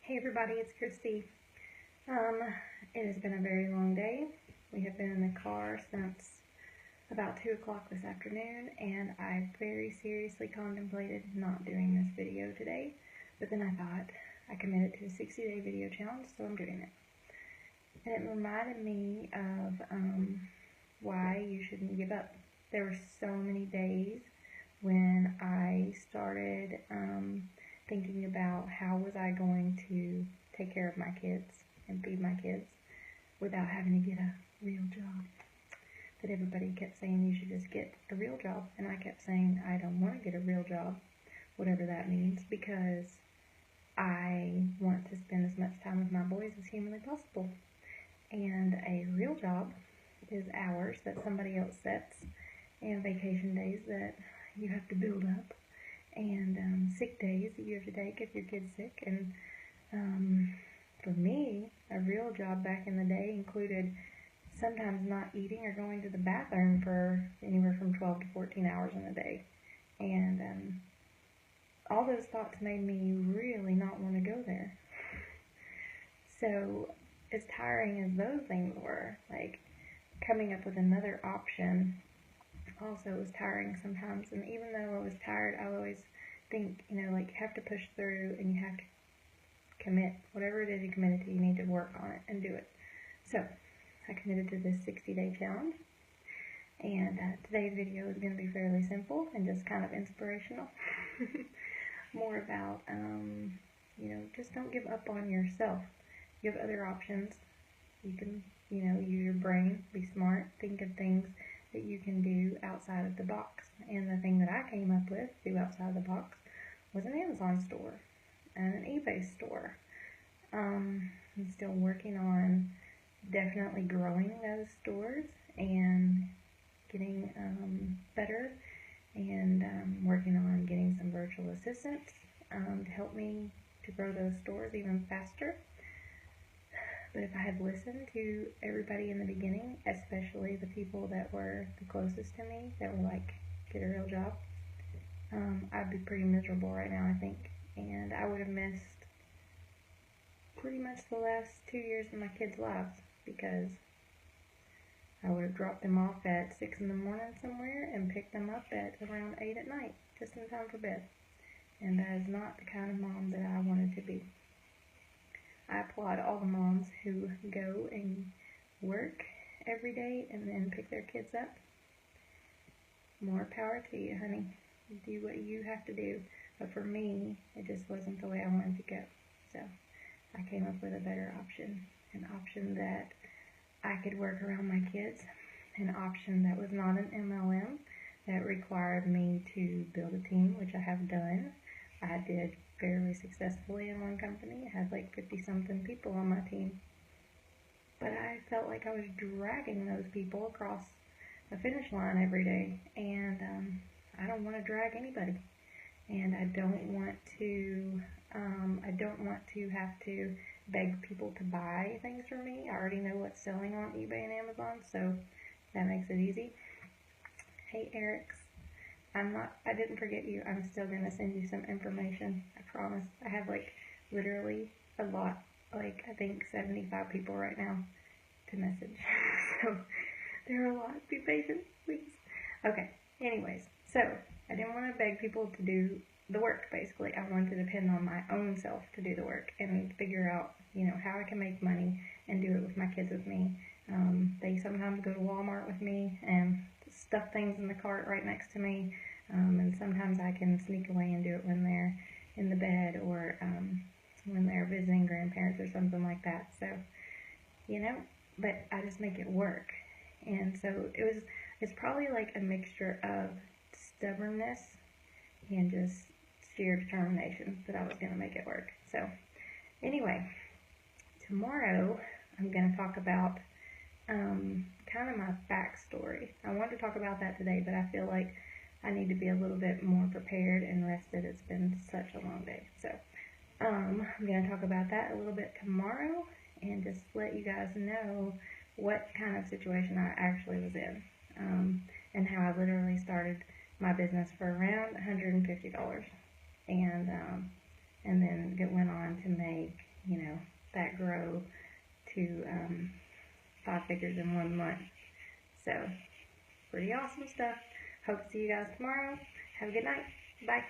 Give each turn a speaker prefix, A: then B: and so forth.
A: Hey everybody, it's Christy. It has been a very long day. We have been in the car since about 2 o'clock this afternoon, and I very seriously contemplated not doing this video today, but then I thought I committed to a 60-day video challenge, so I'm doing it. And it reminded me of why you shouldn't give up. There were so many days when I started thinking about how was I going to take care of my kids and feed my kids without having to get a real job. That everybody kept saying you should just get a real job, and I kept saying I don't want to get a real job, whatever that means, because I want to spend as much time with my boys as humanly possible. And a real job is hours that somebody else sets, and vacation days that you have to build up, and sick days that you have to take if your kid's sick. And for me, a real job back in the day included sometimes not eating or going to the bathroom for anywhere from 12 to 14 hours in a day. And all those thoughts made me really not want to go there. So as tiring as those things were, like coming up with another option also was tiring sometimes. And even though I was tired, I would always think, you have to push through, and you have to commit. Whatever it is you committed to, you need to work on it and do it. So I committed to this 60-day challenge, and today's video is going to be fairly simple and just kind of inspirational. More about, just don't give up on yourself. You have other options. You can, use your brain, be smart, think of things that you can do outside of the box. And the thing that I came up with, do outside of the box, was an Amazon store and an eBay store. I'm still working on definitely growing those stores and getting better, and working on getting some virtual assistants to help me to grow those stores even faster. But if I had listened to everybody in the beginning, especially the people that were the closest to me, that were like, get a real job, I'd be pretty miserable right now, I think. And I would have missed pretty much the last 2 years of my kids' lives, because I would have dropped them off at 6 in the morning somewhere and picked them up at around 8 at night, just in time for bed. And that is not the kind of mom that I wanted to be. I applaud all the moms who go and work every day and then pick their kids up. More power to you, honey. Do what you have to do. But for me, it just wasn't the way I wanted to go. So I came up with a better option. An option that I could work around my kids. An option that was not an MLM, that required me to build a team, which I have done. I did fairly successfully in one company. I had like 50-something people on my team. But I felt like I was dragging those people across the finish line every day. And I don't want to drag anybody. And I don't want to have to beg people to buy things from me. I already know what's selling on eBay and Amazon, so that makes it easy. Hey, Eric. I didn't forget you. I'm still going to send you some information. I promise. I have literally a lot, I think 75 people right now to message. So there are a lot. Be patient, please. Okay. Anyways, so I didn't want to beg people to do the work, basically. I wanted to depend on my own self to do the work and figure out, how I can make money and do it with my kids with me. They sometimes go to Walmart with me and stuff things in the cart right next to me, and sometimes I can sneak away and do it when they're in the bed, or when they're visiting grandparents or something like that. So, but I just make it work. And so it's probably like a mixture of stubbornness and just sheer determination that I was going to make it work. So anyway, tomorrow I'm going to talk about kind of my backstory. I wanted to talk about that today, but I feel like I need to be a little bit more prepared and rested. It's been such a long day. So I'm going to talk about that a little bit tomorrow, and just let you guys know what kind of situation I actually was in, and how I literally started my business for around $150, and then it went on to make grow to 5 figures in 1 month. So, pretty awesome stuff. Hope to see you guys tomorrow. Have a good night. Bye.